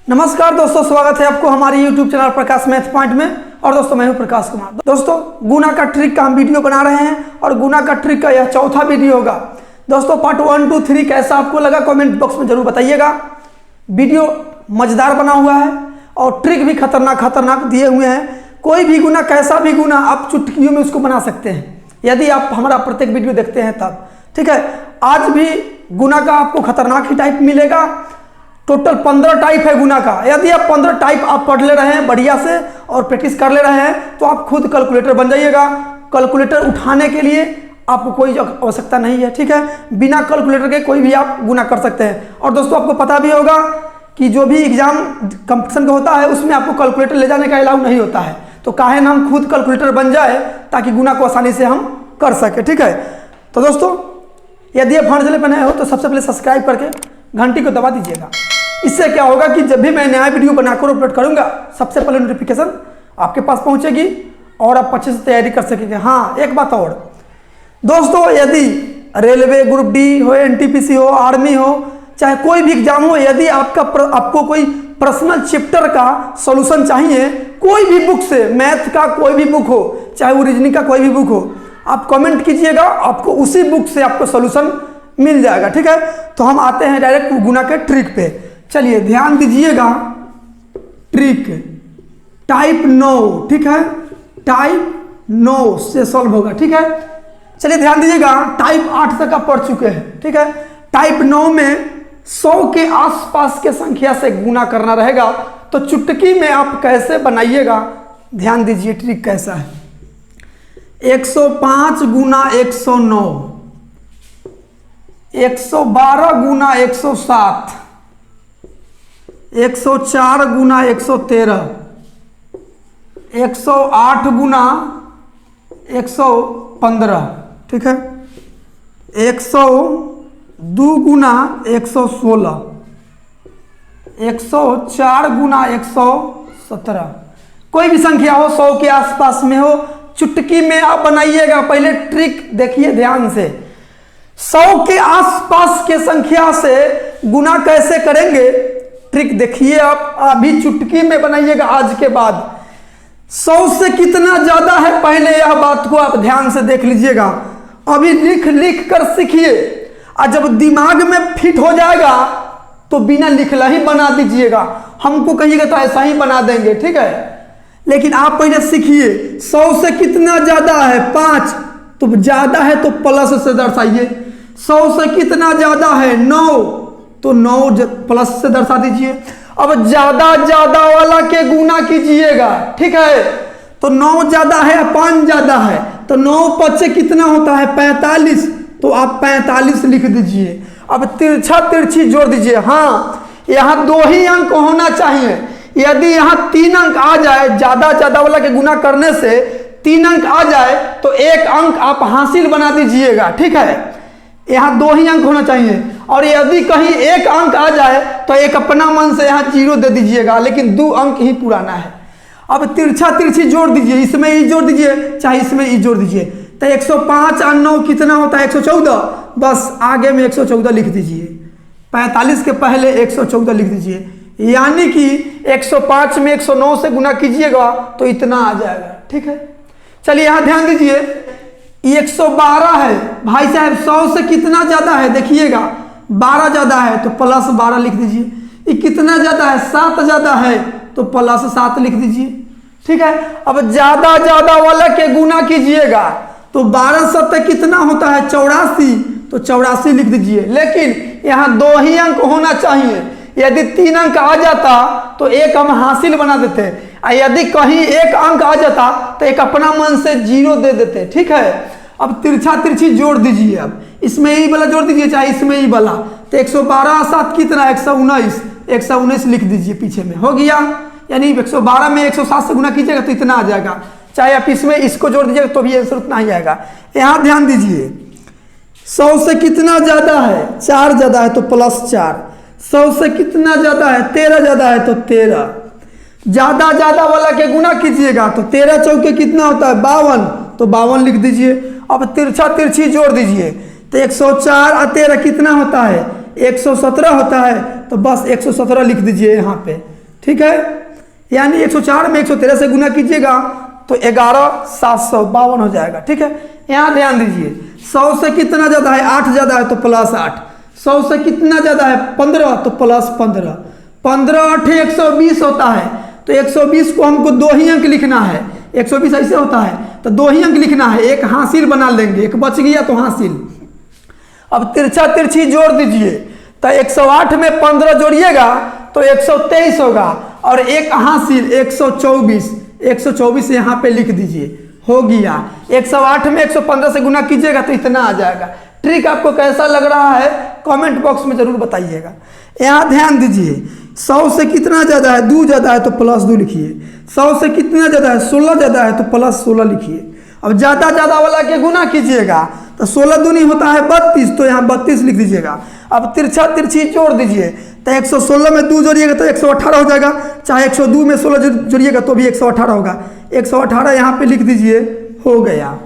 नमस्कार दोस्तों, स्वागत है आपको हमारे YouTube चैनल प्रकाश मैथ पॉइंट में। और दोस्तों मैं हूं प्रकाश कुमार। दोस्तों गुना का ट्रिक का हम वीडियो बना रहे हैं और गुना का ट्रिक का यह चौथा वीडियो होगा। दोस्तों पार्ट 1, 2, 3 कैसा आपको लगा कमेंट बॉक्स में जरूर बताइएगा। वीडियो मजेदार बना हुआ है और ट्रिक भी खतरनाक दिए हुए हैं। कोई भी गुना, कैसा भी गुना आप चुटकियों में उसको बना सकते हैं यदि आप हमारा प्रत्येक वीडियो देखते हैं तब। ठीक है, आज भी गुना का आपको खतरनाक ही टाइप मिलेगा। टोटल 15 टाइप है गुना का। यदि आप 15 टाइप आप पढ़ ले रहे हैं बढ़िया से और प्रैक्टिस कर ले रहे हैं तो आप खुद कैलकुलेटर बन जाइएगा। कैलकुलेटर उठाने के लिए आपको कोई आवश्यकता नहीं है। ठीक है, बिना कैलकुलेटर के कोई भी आप गुना कर सकते हैं। और दोस्तों आपको पता भी होगा कि जो भी एग्जाम कंपटीशन का होता है उसमें आपको कैलकुलेटर ले जाने का अलाउ नहीं होता है। तो काहे ना हम खुद कैलकुलेटर बन जाए ताकि गुना को आसानी से हम कर सके। ठीक है, तो दोस्तों यदि आप हमारे चैनल पर नए हो तो सबसे पहले सब्सक्राइब करके घंटी को दबा दीजिएगा। इससे क्या होगा कि जब भी मैं नया वीडियो बनाकर अपलोड करूंगा सबसे पहले नोटिफिकेशन आपके पास पहुंचेगी और आप अच्छे से तैयारी कर सकेंगे। हाँ, एक बात और दोस्तों, यदि रेलवे ग्रुप डी हो, एनटीपीसी हो, आर्मी हो, चाहे कोई भी एग्जाम हो, यदि आपको कोई पर्सनल चैप्टर का सॉल्यूशन चाहिए, कोई भी बुक से, मैथ का कोई भी बुक हो, चाहे वो रीजनिंग का कोई भी बुक हो, आप कमेंट कीजिएगा, आपको उसी बुक से आपको सॉल्यूशन मिल जाएगा। ठीक है, तो हम आते हैं डायरेक्ट गुना के ट्रिक पे। चलिए ध्यान दीजिएगा। ट्रिक टाइप 9, ठीक है, टाइप 9 से सॉल्व होगा। ठीक है, चलिए ध्यान दीजिएगा। टाइप 8 तक आप पढ़ चुके हैं। ठीक है, टाइप 9 में 100 के आसपास के संख्या से गुना करना रहेगा। तो चुटकी में आप कैसे बनाइएगा, ध्यान दीजिए ट्रिक कैसा है। 105 गुना 109, 112 गुना 107, 104 गुना 113, 108 गुना 115, ठीक है, 102 गुना 116, 104 गुना 117। कोई भी संख्या हो 100 के आसपास में हो, चुटकी में आप बनाइएगा। पहले ट्रिक देखिए ध्यान से। 100 के आसपास के संख्या से गुना कैसे करेंगे, ट्रिक देखिए आप अभी चुटकी में बनाइएगा। आज के बाद 100 से कितना ज्यादा है, पहले यह बात को आप ध्यान से देख लीजिएगा। अभी लिख कर सीखिए और जब दिमाग में फिट हो जाएगा तो बिना लिखला ही बना दीजिएगा। हमको कहिएगा तो ऐसा ही बना देंगे। ठीक है, लेकिन आप पहले सीखिए। 100 से कितना ज्यादा है, 5, तो ज्यादा है तो प्लस से दर्शाइए। 100 से कितना ज्यादा है, 9, तो 9 प्लस से दर्शा दीजिए। अब ज्यादा वाला के गुना कीजिएगा। ठीक है, तो 9 ज्यादा है, 5 ज्यादा है, तो 9 5 से कितना होता है, 45, तो आप 45 लिख दीजिए। अब तिरछी जोड़ दीजिए। हाँ, यहाँ 2 ही अंक होना चाहिए। यदि यहाँ 3 अंक आ जाए, ज्यादा वाला के गुना करने से 3 अंक आ जाए तो 1 अंक आप हासिल बना दीजिएगा। ठीक है, यहाँ 2 ही अंक होना चाहिए। और यदि कहीं 1 अंक आ जाए तो एक अपना मन से यहाँ 0 दे दीजिएगा, लेकिन 2 अंक ही पुराना है। अब तिरछी जोड़ दीजिए, इसमें ई जोड़ दीजिए, चाहे इसमें ई जोड़ दीजिए। तो 105 और 9 कितना होता है, 114। बस आगे में 114 लिख दीजिए। 45 के पहले 114 लिख दीजिए। यानी कि 105 में 109 से गुना कीजिएगा तो इतना आ जाएगा। ठीक है, चलिए यहाँ ध्यान दीजिए। 112 है भाई साहब, 100 से कितना ज्यादा है, देखिएगा 12 ज्यादा है तो प्लस 12 लिख दीजिए। ये कितना ज्यादा है, 7 ज्यादा है तो प्लस 7 लिख दीजिए। ठीक है, अब ज्यादा वाला के गुना कीजिएगा तो 12 7 कितना होता है, 84, तो 84 लिख दीजिए। लेकिन यहाँ 2 ही अंक होना चाहिए। यदि 3 अंक आ जाता तो 1 हम हासिल बना देते, और यदि कहीं 1 अंक आ जाता तो एक अपना मन से 0 दे देते। ठीक है, अब तिरछी जोड़ दीजिए। अब इसमें ई वाला जोड़ दीजिए, चाहे इसमें ई वाला। तो 112 7 कितना, 119, 119 लिख दीजिए पीछे में, हो गया। यानी 112 में 107 से गुना कीजिएगा तो इतना आ जाएगा। चाहे आप इसमें इसको जोड़ दीजिएगा तो भी आंसर उतना ही आएगा। यहाँ ध्यान दीजिए, 100 से कितना ज्यादा है, 4 ज्यादा है तो प्लस 4। 100 से कितना ज्यादा है, 13 ज्यादा है तो 13। ज्यादा वाला के गुना कीजिएगा तो 13 चौके कितना होता है, 52, तो 52 लिख दीजिए। अब तिरछी जोड़ दीजिए तो 104 और 13 कितना होता है, 117 होता है, तो बस 117 लिख दीजिए यहाँ पे। ठीक है, यानी 104 में 113 से गुना कीजिएगा तो 11,752 हो जाएगा। ठीक है, यहाँ ध्यान दीजिए 100 से कितना ज़्यादा है, 8 ज़्यादा है तो प्लस 8, 100 से कितना ज़्यादा है 15 तो प्लस 15, 15 8 120 होता है, तो 120 को हमको 2 ही अंक लिखना है, 120 ऐसे होता है तो 2 ही अंक लिखना है, एक हासिल बना लेंगे, एक बच गया तो हासिल। अब तिरछा तिरछी जोड़ दीजिए तो 108 में 15 जोड़िएगा तो 123 होगा, और एक हासिल 124, 124 यहाँ पे लिख दीजिए, हो गया। 108 में 115 से गुना कीजिएगा तो इतना आ जाएगा। ट्रिक आपको कैसा लग रहा है कमेंट बॉक्स में जरूर बताइएगा। यहाँ ध्यान दीजिए 100 से कितना ज़्यादा है, 2 ज़्यादा है तो प्लस 2 लिखिए, 100 से कितना ज़्यादा है, 16 ज़्यादा है तो प्लस 16 लिखिए। अब ज़्यादा वाला के गुना कीजिएगा तो 16 दूनी होता है 32, तो यहाँ 32 लिख दीजिएगा। अब तिरछा तिरछी जोड़ दीजिए तो 116 में 2 जोड़िएगा तो 118 हो जाएगा, चाहे 102 में 16 जोड़िएगा तो भी 118 होगा, 118 यहाँ पे लिख दीजिए, हो गया।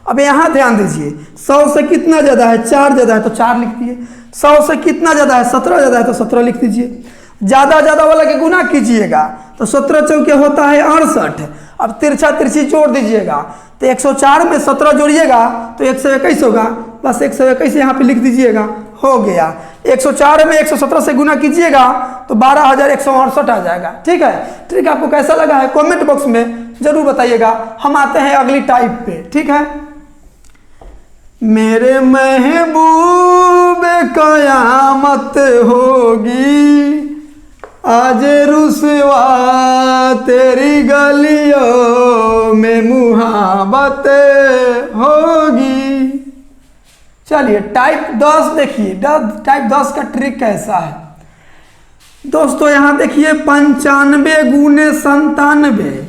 अब यहाँ ध्यान दीजिए 100 से कितना ज़्यादा है, 4 ज़्यादा है तो 4 लिख दिए, 100 से कितना ज़्यादा है, 17 ज़्यादा है तो 17 लिख दीजिए। ज़्यादा वाला के गुना कीजिएगा तो 17 चौके होता है 68। अब तिरछा तिरछी जोड़ दीजिएगा तो 104 में 17 जोड़िएगा तो 121 होगा, बस 121 यहाँ पे लिख दीजिएगा, हो गया। 104 में 117 से गुना कीजिएगा तो 12,168 आ जाएगा। ठीक है, ट्रिक आपको कैसा लगा है कमेंट बॉक्स में जरूर बताइएगा। हम आते हैं अगली टाइप पे। ठीक है, मेरे महबूब कयामत होगी, आज रुसवा तेरी गलियों में मुहाबत होगी। चलिए टाइप 10 देखिए, टाइप 10 का ट्रिक कैसा है दोस्तों। यहाँ देखिए 95 गुने 97,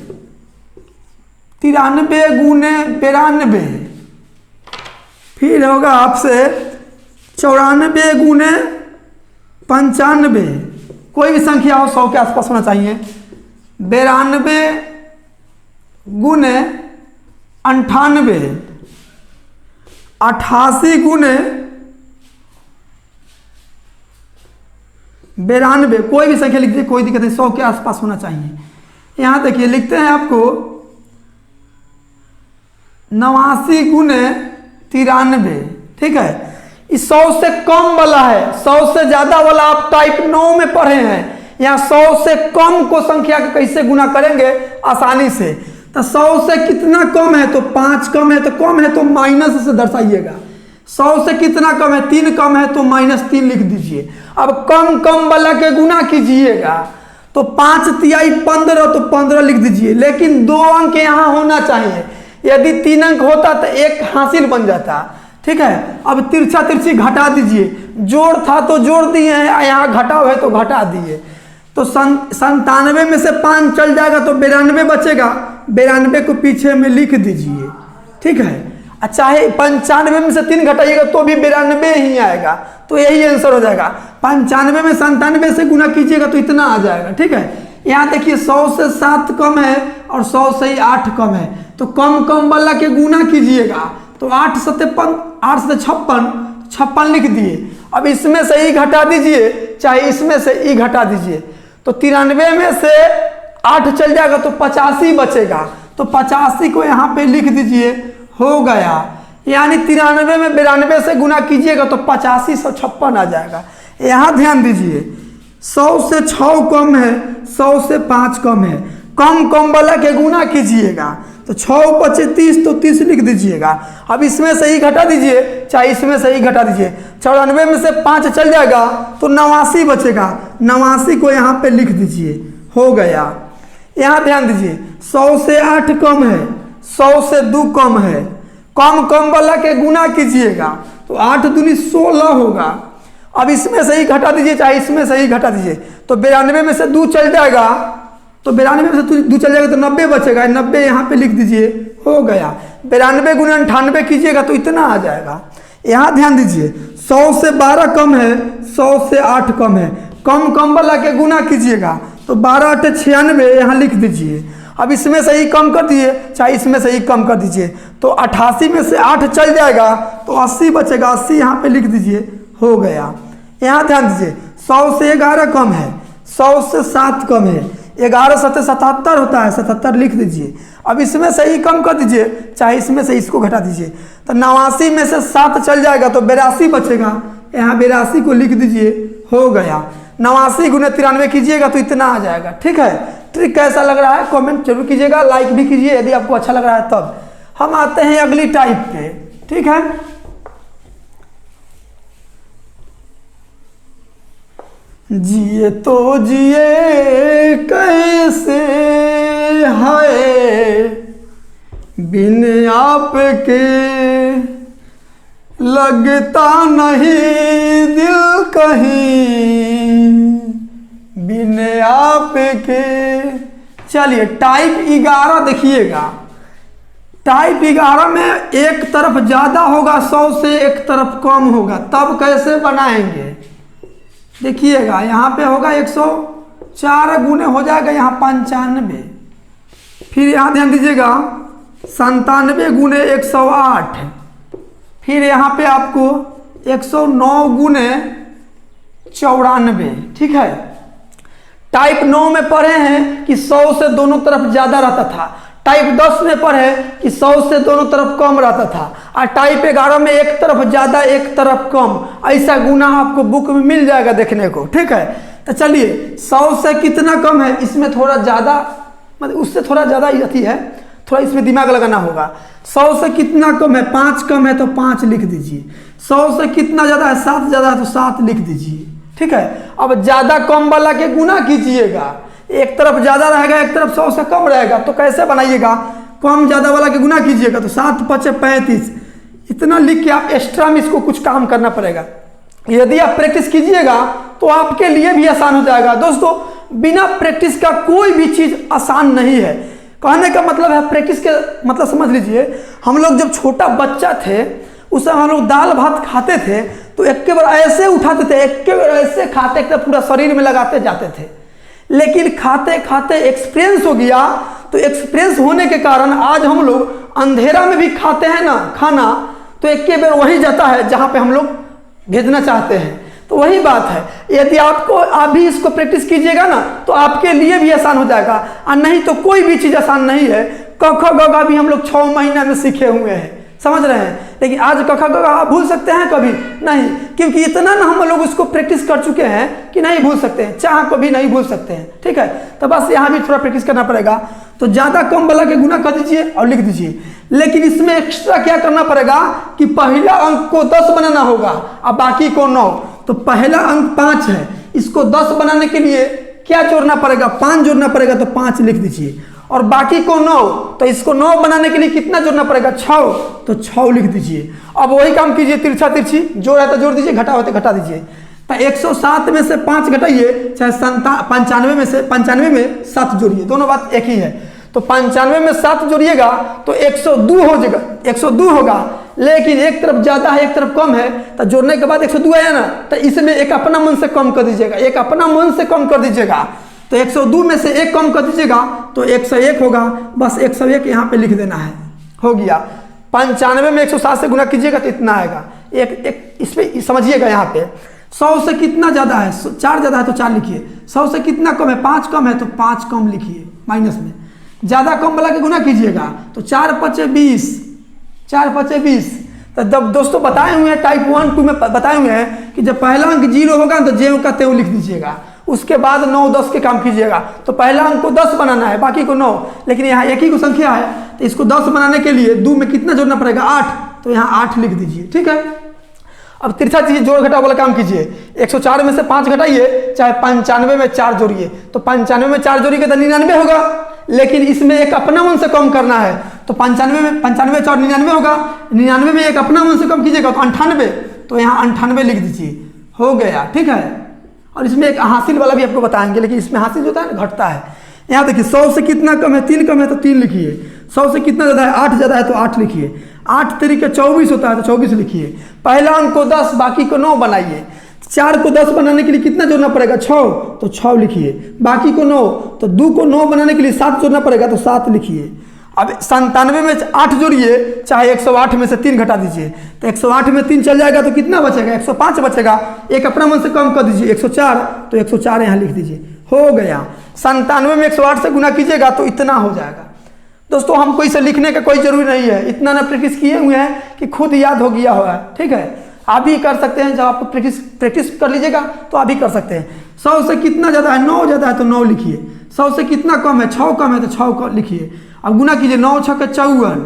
93 गुने 92, फिर होगा आपसे 94 गुने 95, कोई भी संख्या हो 100 के आसपास होना चाहिए, 92 गुने 98, 88 गुने 92, कोई भी संख्या लिख दीजिए, कोई दिक्कत नहीं, 100 के आसपास होना चाहिए। यहाँ देखिए लिखते हैं आपको 89 गुने 93। ठीक है, इस 100 से कम वाला है, 100 से ज्यादा वाला आप टाइप 9 में पढ़े हैं। यहाँ 100 से कम को संख्या को कैसे गुना करेंगे आसानी से, तो 100 से कितना कम है तो 5 कम है, तो कम है तो माइनस से दर्शाइएगा। 100 से कितना कम है, 3 कम है तो -3 लिख दीजिए। अब कम वाला के गुना कीजिएगा तो 5 तिहाई 15 तो 15 लिख दीजिए, लेकिन 2 अंक यहाँ होना चाहिए। यदि 3 अंक होता तो 1 हासिल बन जाता। ठीक है, अब तिरछा तिरछी घटा दीजिए, जोड़ था तो जोड़ दिए हैं, यहाँ घटाव है तो घटा दिए, तो 97 में से 5 चल जाएगा तो 92 बचेगा, 92 को पीछे में लिख दीजिए। ठीक है, चाहे 95 में से 3 घटाइएगा तो भी 92 ही आएगा, तो यही आंसर हो जाएगा। 95 में 97 से गुना कीजिएगा तो इतना आ जाएगा। ठीक है, यहाँ देखिए 100 से 7 कम है और 100 से 8 कम है, तो कम वाला के गुना कीजिएगा तो 8 सते 56 लिख दिए। अब इसमें से ही घटा दीजिए, चाहे इसमें से ही घटा दीजिए, तो 93 में से 8 चल जाएगा तो 85 बचेगा, तो 85 को यहाँ पे लिख दीजिए, हो गया। यानी 93 में 92 से गुना कीजिएगा तो 85 156 आ जाएगा। यहाँ ध्यान दीजिए 100 से 6 कम है, 100 से 5 कम है, कम वाला के गुना कीजिएगा तो 6 बचे 30 तो 30 लिख दीजिएगा। अब इसमें से ही घटा दीजिए, चाहे इसमें से ही घटा दीजिए, 94 में से 5 चल जाएगा तो 89 बचेगा, 89 को यहाँ पे लिख दीजिए, हो गया। यहाँ ध्यान दीजिए 100 से 8 कम है, 100 से 2 कम है, कम वाला के गुना कीजिएगा तो 8 दूनी 16 होगा। अब इसमें से ही घटा दीजिए, चाहे इसमें से ही घटा दीजिए, तो 92 में से 2 चल जाएगा, तो 92 में से 2 चल जाएगा तो 90 बचेगा, 90 यहाँ पे लिख दीजिए, हो गया। 92 गुना 98 कीजिएगा तो इतना आ जाएगा। यहाँ ध्यान दीजिए 100 से 12 कम है, 100 से 8 कम है, कम वाला के गुना कीजिएगा तो 12 8 96 यहाँ लिख दीजिए। अब इसमें से ही कम कर दिए, चाहे इसमें से ही कम कर दीजिए, तो 88 में से 8 चल जाएगा तो 80 बचेगा, 80 यहाँ पे लिख दीजिए, हो गया। यहाँ ध्यान दीजिए 100 से 11 कम है, 100 से 7 कम है, 11 7 77 होता है, 77 लिख दीजिए। अब इसमें से ही कम कर दीजिए, चाहे इसमें से इसको घटा दीजिए, तो 89 में से 7 चल जाएगा तो 82 बचेगा। यहाँ 82 को लिख दीजिए, हो गया। 89 गुने 93 कीजिएगा तो इतना आ जाएगा। ठीक है, ट्रिक कैसा लग रहा है कमेंट जरूर कीजिएगा, लाइक भी कीजिए यदि आपको अच्छा लग रहा है तब। हम आते हैं अगली टाइप पे। ठीक है, जिए तो जिए कैसे है बिन आपके, लगता नहीं दिल कहीं बिन आपके। चलिए टाइप 11 देखिएगा। टाइप 11 में एक तरफ ज़्यादा होगा 100 से, एक तरफ कम होगा, तब कैसे बनाएंगे देखिएगा। यहाँ पे होगा 104 गुने हो जाएगा यहाँ 95, फिर यहाँ ध्यान दीजिएगा 97 गुने 108, फिर यहाँ पे आपको 109 गुने 94। ठीक है, टाइप 9 में पढ़े हैं कि 100 से दोनों तरफ ज़्यादा रहता था। टाइप 10 में पढ़े कि 100 से दोनों तरफ कम रहता था। और टाइप 11 में एक तरफ ज़्यादा एक तरफ कम, ऐसा गुना आपको बुक में मिल जाएगा देखने को। ठीक है, तो चलिए 100 से कितना कम है, इसमें थोड़ा ज़्यादा मतलब उससे थोड़ा ज़्यादा अथी है, थोड़ा इसमें दिमाग लगाना होगा। 100 से कितना कम है, 5 कम है तो 5 लिख दीजिए। 100 से कितना ज़्यादा है, 7 ज़्यादा है तो 7 लिख दीजिए। ठीक है, अब ज़्यादा कम वाला के गुना कीजिएगा, एक तरफ ज़्यादा रहेगा एक तरफ 100 से कम रहेगा, तो कैसे बनाइएगा, कम ज़्यादा वाला के गुना कीजिएगा तो 7 5 35, इतना लिख के आप एक्स्ट्रा में इसको कुछ काम करना पड़ेगा। यदि आप प्रैक्टिस कीजिएगा तो आपके लिए भी आसान हो जाएगा। दोस्तों बिना प्रैक्टिस का कोई भी चीज़ आसान नहीं है। कहने का मतलब है प्रैक्टिस के मतलब समझ लीजिए, हम लोग जब छोटा बच्चा थे उस समय हम लोग दाल भात खाते थे तो एक के बार ऐसे उठाते थे, एक के बार ऐसे खाते थे, पूरा शरीर में लगाते जाते थे। लेकिन खाते खाते एक्सपीरियंस हो गया, तो एक्सपीरियंस होने के कारण आज हम लोग अंधेरा में भी खाते हैं ना खाना, तो एक के बार वहीं जाता है जहाँ पे हम लोग भेजना चाहते हैं। तो वही बात है, यदि आप भी इसको प्रैक्टिस कीजिएगा ना तो आपके लिए भी आसान हो जाएगा, और नहीं तो कोई भी चीज़ आसान नहीं है। क ख ग घ भी हम लोग 6 महीना में सीखे हुए हैं, समझ रहे हैं, लेकिन आज क ख ग घ आप भूल सकते हैं कभी नहीं, क्योंकि इतना ना हम लोग उसको प्रैक्टिस कर चुके हैं कि नहीं भूल सकते हैं, चाह कभी नहीं भूल सकते हैं। ठीक है, तो बस यहाँ भी थोड़ा प्रैक्टिस करना पड़ेगा। तो ज़्यादा कम वाला के गुना कर दीजिए और लिख दीजिए, लेकिन इसमें एक्स्ट्रा क्या करना पड़ेगा कि पहला अंक को 10 बनाना होगा और बाकी को 9। तो पहला अंक 5 है, इसको 10 बनाने के लिए क्या जोड़ना पड़ेगा, 5 जोड़ना पड़ेगा, तो 5 लिख दीजिए। और बाकी को 9, तो इसको 9 बनाने के लिए कितना जोड़ना पड़ेगा, 6, तो 6 लिख दीजिए। अब वही काम कीजिए, तिरछा तिरछी जोड़ है तो जोड़ दीजिए, घटा होते घटा दीजिए। तो 107 में से 5 घटाइए, चाहे 95 में से 95 में 7 जोड़िए, दोनों बात एक ही है। तो 95 में 7 जोड़िएगा तो 102 हो जाएगा, 102 होगा। लेकिन एक तरफ ज़्यादा है एक तरफ कम है, तो जोड़ने के बाद 102 आया ना, तो इसमें एक अपना मन से कम कर दीजिएगा, एक अपना मन से कम कर दीजिएगा। तो 102 में से 1 कम कर दीजिएगा तो 101 होगा, बस 101 यहाँ पे लिख देना है, हो गया। 95 में 107 से गुना कीजिएगा तो इतना आएगा। एक इस पर समझिएगा, यहाँ पे 100 से कितना ज़्यादा है, 4 ज़्यादा है तो 4 लिखिए। 100 से कितना कम है, 5 कम है तो 5 कम लिखिए माइनस में। ज़्यादा कम वाला के गुना कीजिएगा तो 4 5 20, 4 5 20। तो जब दोस्तों बताए हुए हैं टाइप 1 2 में बताए हुए हैं कि जब पहला अंक 0 होगा तो ज्यों का त्यों लिख दीजिएगा, उसके बाद 9 10 के काम कीजिएगा। तो पहला अंक को 10 बनाना है, बाकी को 9, लेकिन यहाँ एक ही को संख्या है तो इसको 10 बनाने के लिए 2 में कितना जोड़ना पड़ेगा, 8, तो यहाँ 8 लिख दीजिए। ठीक है, अब तिरछा चीज़ जोड़ घटाव वाला काम कीजिए। 104 में से 5 घटाइए, चाहे 95 में 4 जोड़िए, तो 95 में 4 जोड़िए तो 99 होगा, लेकिन इसमें एक अपना मन से कम करना है। तो 95 में 4 99 होगा, 99 में एक अपना मन से कम कीजिएगा तो 98, तो यहाँ 98 लिख दीजिए, हो गया। ठीक है, और इसमें एक हासिल वाला भी आपको बताएंगे, लेकिन इसमें हासिल जो होता है ना घटता है। यहाँ देखिए 100 से कितना कम है, 3 कम है तो 3 लिखिए। 100 से कितना ज़्यादा है, 8 ज़्यादा है तो 8 लिखिए। 8 तरीके 24 होता है तो 24 लिखिए। पहला अंक को 10 बाकी को 9 बनाइए। 4 को 10 बनाने के लिए कितना जोड़ना पड़ेगा, 6, तो 6 लिखिए। बाकी को 9, तो 2 को 9 बनाने के लिए 7 जोड़ना पड़ेगा तो 7 लिखिए। अब 97 में 8 जोड़िए, चाहे 108 में से 3 घटा दीजिए, तो 108 में 3 चल जाएगा तो कितना बचेगा, 105 बचेगा। एक अपना मन से कम कर दीजिए, 104, तो 104 यहाँ लिख दीजिए, हो गया। 97 में 108 से गुना कीजिएगा तो इतना हो जाएगा। दोस्तों हमको इसे लिखने का कोई जरूरी नहीं है, इतना ना प्रैक्टिस किए हुए हैं कि खुद याद हो गया हुआ है। ठीक है, आप भी कर सकते हैं, जब आप प्रैक्टिस कर लीजिएगा तो आप भी कर सकते हैं। 100 से कितना ज़्यादा है, 9 ज़्यादा है तो 9 लिखिए। 100 से कितना कम है, 6 कम है तो 6 लिखिए। अब गुना कीजिए, 9 6 54।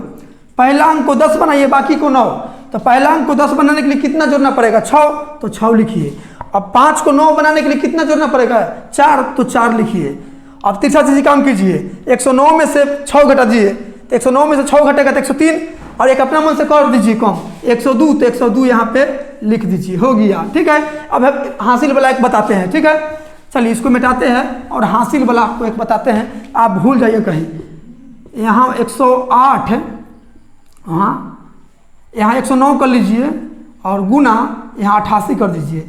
पहला अंक को 10 बनाइए, बाकी को 9। तो पहला अंक को 10 बनाने के लिए कितना जोड़ना पड़ेगा, 6, तो 6 लिखिए। अब 5 को 9 बनाने के लिए कितना जोड़ना पड़ेगा, 4, तो 4 लिखिए। अब तीसरा चीज काम कीजिए, 109 में से 6 घटा दीजिए, तो 109 में से 6 घटेगा तो 103, और एक अपना मन से कर दीजिए कम, 102, तो 102 यहाँ पे लिख दीजिए, हो गया। ठीक है, अब हासिल वाला एक बताते हैं। ठीक है, चलिए इसको मिटाते हैं और हासिल वाला आपको एक बताते हैं, आप भूल जाइए कहीं। यहाँ 108 है, हाँ यहाँ 109 कर लीजिए और गुना यहाँ 88 कर दीजिए।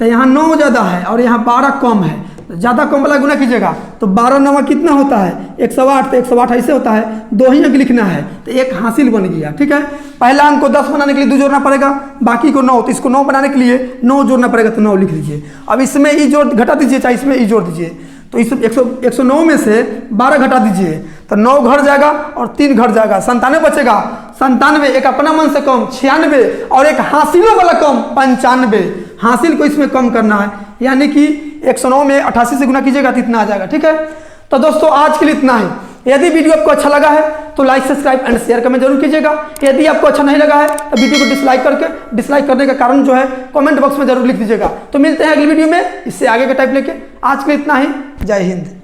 तो यहाँ 9 ज़्यादा है और यहाँ 12 कम है, ज़्यादा कम वाला गुना कीजिएगा तो 12 9 कितना होता है, 108, तो 108 ऐसे होता है, 2 ही अंक लिखना है तो एक हासिल बन गया। ठीक है, पहला अंक को 10 बनाने के लिए 2 जोड़ना पड़ेगा, बाकी को 9, तो इसको 9 बनाने के लिए 9 जोड़ना पड़ेगा तो 9 लिख दीजिए। अब इसमें ई जोड़ घटा दीजिए, चाहे इसमें ई जोड़ दीजिए, तो इस 109 में से 12 घटा दीजिए तो 9 घट जाएगा और 3 घट जाएगा, 97 बचेगा। 97, एक अपना मन से कम 96 और एक हासिलों वाला कम 95। हासिल को इसमें कम करना है, यानी कि 109 में 88 से गुना कीजिएगा तो इतना आ जाएगा। ठीक है, तो दोस्तों आज के लिए इतना ही। यदि वीडियो आपको अच्छा लगा है तो like subscribe and share comment जरूर कीजिएगा। यदि आपको अच्छा नहीं लगा है तो वीडियो को डिसलाइक करने का कारण जो है कमेंट बॉक्स में जरूर लिख दीजिएगा। तो मिलते हैं अगली वीडियो में इससे आगे का टाइप लेके। आज के लिए इतना ही, जय हिंद।